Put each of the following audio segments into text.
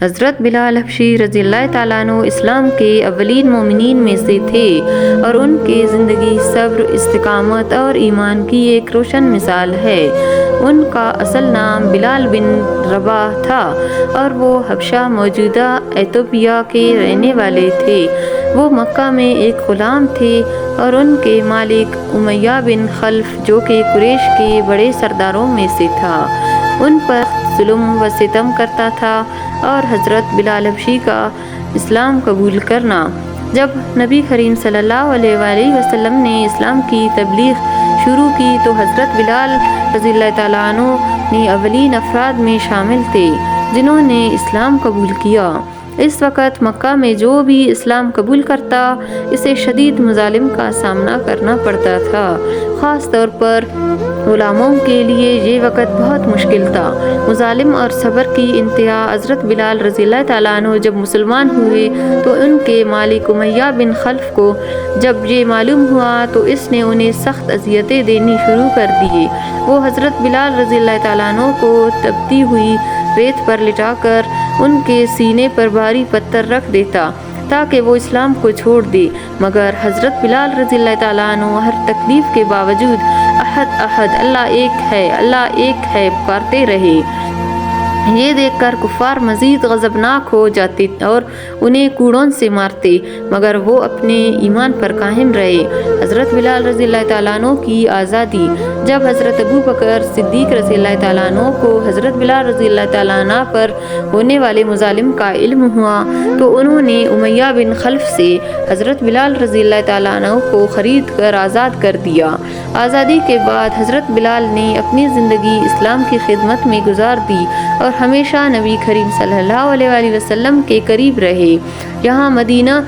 حضرت بلال حبشی رضی اللہ تعالیٰ عنہ اسلام کے اولین مومنین میں سے تھے اور ان کی زندگی صبر، استقامت اور ایمان کی ایک روشن مثال ہے۔ ان کا اصل نام بلال بن رباح تھا اور وہ حبشہ موجودہ ایتھوپیا کے رہنے والے تھے۔ وہ مکہ میں ایک غلام تھے اور ان کے مالک امیہ بن خلف جو کہ قریش کے بڑے سرداروں میں سے تھا ان پر ظلم و ستم کرتا تھا۔ اور حضرت بلال حبشی کا اسلام قبول کرنا۔ جب نبی کریم صلی اللہ علیہ وآلہ وسلم نے اسلام کی تبلیغ شروع کی تو حضرت بلال رضی اللہ تعالیٰ عنہ نے اولین افراد میں شامل تھے جنہوں نے اسلام قبول کیا۔ اس وقت مکہ میں جو بھی اسلام قبول کرتا اسے شدید مظالم کا سامنا کرنا پڑتا تھا۔ خاص طور پر غلاموں کے لیے یہ وقت بہت مشکل تھا۔ مظالم اور صبر کی انتہا۔ حضرت بلال رضی اللہ تعالیٰ عنہ جب مسلمان ہوئے تو ان کے مالک امیہ بن خلف کو جب یہ معلوم ہوا تو اس نے انہیں سخت اذیتیں دینی شروع کر دی۔ وہ حضرت بلال رضی اللہ تعالیٰ عنہ کو تپتی ہوئی ریت پر لٹا کر ان کے سینے پر بھاری پتھر رکھ دیتا تاکہ وہ اسلام کو چھوڑ دے، مگر حضرت بلال رضی اللہ تعالیٰ عنہ ہر تکلیف کے باوجود احد احد اللہ ایک ہے پکارتے رہے۔ یہ دیکھ کر کفار مزید غضبناک ہو جاتے اور انہیں کوڑوں سے مارتے، مگر وہ اپنے ایمان پر قائم رہے۔ حضرت بلال رضی اللہ تعالیٰ عنہ کی آزادی۔ جب حضرت ابو بکر صدیق رضی اللہ تعالیٰ عنہ کو حضرت بلال رضی اللہ تعالیٰ عنہ پر ہونے والے مظالم کا علم ہوا تو انہوں نے امیہ بن خلف سے حضرت بلال رضی اللہ تعالیٰ عنہ کو خرید کر آزاد کر دیا۔ آزادی کے بعد حضرت بلال نے اپنی زندگی اسلام کی خدمت میں گزار دی اور ہمیشہ نبی کریم صلی اللہ علیہ وآلہ وسلم کے قریب رہے۔ یہاں مدینہ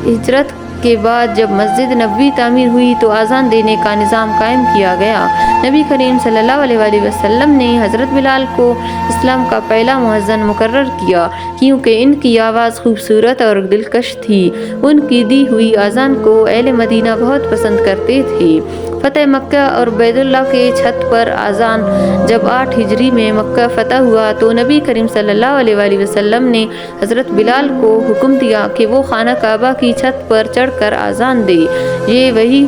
ہجرت کے بعد جب مسجد نبوی تعمیر ہوئی تو اذان دینے کا نظام قائم کیا گیا۔ نبی کریم صلی اللہ علیہ وآلہ وسلم نے حضرت بلال کو اسلام کا پہلا مؤذن مقرر کیا کیونکہ ان کی آواز خوبصورت اور دلکش تھی۔ ان کی دی ہوئی اذان کو اہل مدینہ بہت پسند کرتے تھے۔ فتح مکہ اور بیت اللہ کے چھت پر اذان۔ جب 8 ہجری میں مکہ فتح ہوا تو نبی کریم صلی اللہ علیہ وآلہ وسلم نے حضرت بلال کو حکم دیا کہ وہ خانہ کعبہ کی چھت پر چڑھ کر اذان دے۔ یہ وہی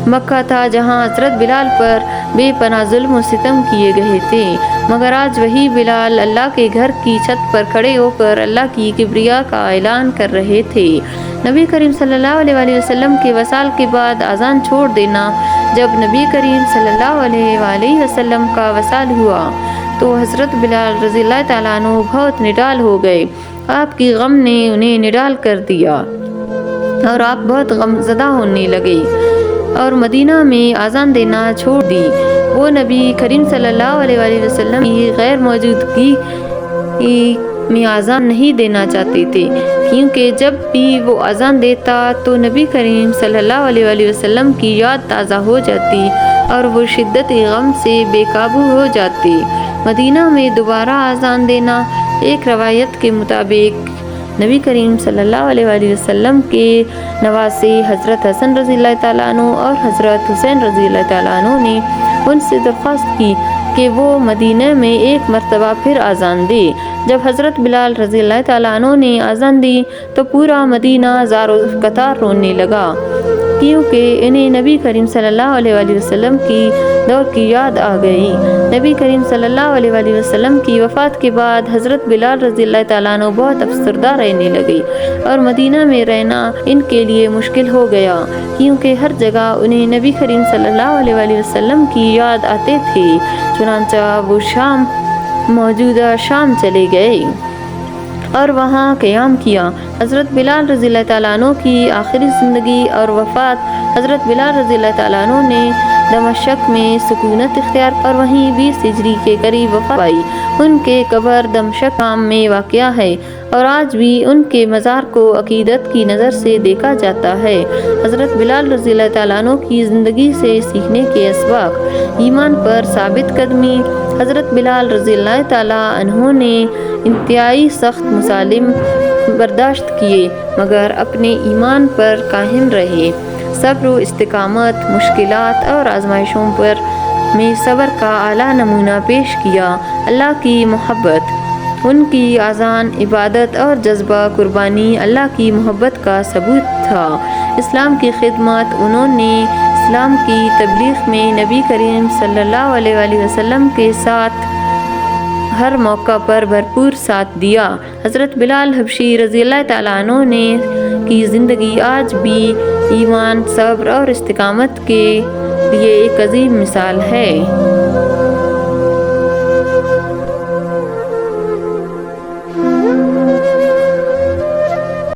مکہ تھا جہاں حضرت بلال پر بے پناہ ظلم و ستم کیے گئے تھے، مگر آج وہی بلال اللہ کے گھر کی چھت پر کھڑے ہو کر اللہ کی کبریا کا اعلان کر رہے تھے۔ نبی کریم صلی اللہ علیہ وآلہ وسلم کے وصال کے بعد اذان چھوڑ دینا۔ جب نبی کریم صلی اللہ علیہ وآلہ وسلم کا وصال ہوا تو حضرت بلال رضی اللہ تعالیٰ عنہ بہت نڈال ہو گئے۔ آپ کی غم نے انہیں نڈال کر دیا اور آپ بہت غم زدہ ہونے لگے اور مدینہ میں اذان دینا چھوڑ دی۔ وہ نبی کریم صلی اللہ علیہ وآلہ وسلم کی غیر موجودگی میں اذان نہیں دینا چاہتے تھے کیونکہ جب بھی وہ اذان دیتا تو نبی کریم صلی اللہ علیہ وآلہ وسلم کی یاد تازہ ہو جاتی اور وہ شدت غم سے بے قابو ہو جاتے۔ مدینہ میں دوبارہ اذان دینا۔ ایک روایت کے مطابق نبی کریم صلی اللہ علیہ وآلہ وسلم کے نواسے حضرت حسن رضی اللہ تعالیٰ عنہ اور حضرت حسین رضی اللہ تعالیٰ عنہ نے ان سے درخواست کی کہ وہ مدینہ میں ایک مرتبہ پھر اذان دے۔ جب حضرت بلال رضی اللہ تعالیٰ عنہ نے اذان دی تو پورا مدینہ زار و قطار رونے لگا کیونکہ انہیں نبی کریم صلی اللہ علیہ وآلہ وسلم کی دور کی یاد آ گئی۔ نبی کریم صلی اللہ علیہ وآلہ وسلم کی وفات کے بعد حضرت بلال رضی اللہ تعالیٰ عنہ بہت افسردہ رہنے لگے اور مدینہ میں رہنا ان کے لیے مشکل ہو گیا کیونکہ ہر جگہ انہیں نبی کریم صلی اللہ علیہ وآلہ وسلم کی یاد آتے تھے۔ چنانچہ وہ موجودہ شام چلے گئے اور وہاں قیام کیا۔ حضرت بلال رضی اللہ تعالیٰ عنہ کی آخری زندگی اور وفات۔ حضرت بلال رضی اللہ تعالیٰ عنہ نے دمشق میں سکونت اختیار اور وہیں 20 ہجری کے قریب وفات پائی۔ ان کے قبر دمشق شام میں واقع ہے اور آج بھی ان کے مزار کو عقیدت کی نظر سے دیکھا جاتا ہے۔ حضرت بلال رضی اللہ تعالیٰ عنہ کی زندگی سے سیکھنے کے اسباق۔ ایمان پر ثابت قدمی۔ حضرت بلال رضی اللہ تعالیٰ عنہ نے انتہائی سخت مظالم برداشت کیے مگر اپنے ایمان پر قائم رہے۔ صبر و استقامت، مشکلات اور آزمائشوں پر میں صبر کا اعلیٰ نمونہ پیش کیا۔ اللہ کی محبت۔ ان کی اذان، عبادت اور جذبہ قربانی اللہ کی محبت کا ثبوت تھا۔ اسلام کی خدمت: انہوں نے اسلام کی تبلیغ میں نبی کریم صلی اللہ علیہ وآلہ وسلم کے ساتھ ہر موقع پر بھرپور ساتھ دیا۔ حضرت بلال حبشی رضی اللہ تعالیٰ عنہ نے کی زندگی آج بھی ایمان، صبر اور استقامت کے لیے ایک عظیم مثال ہے۔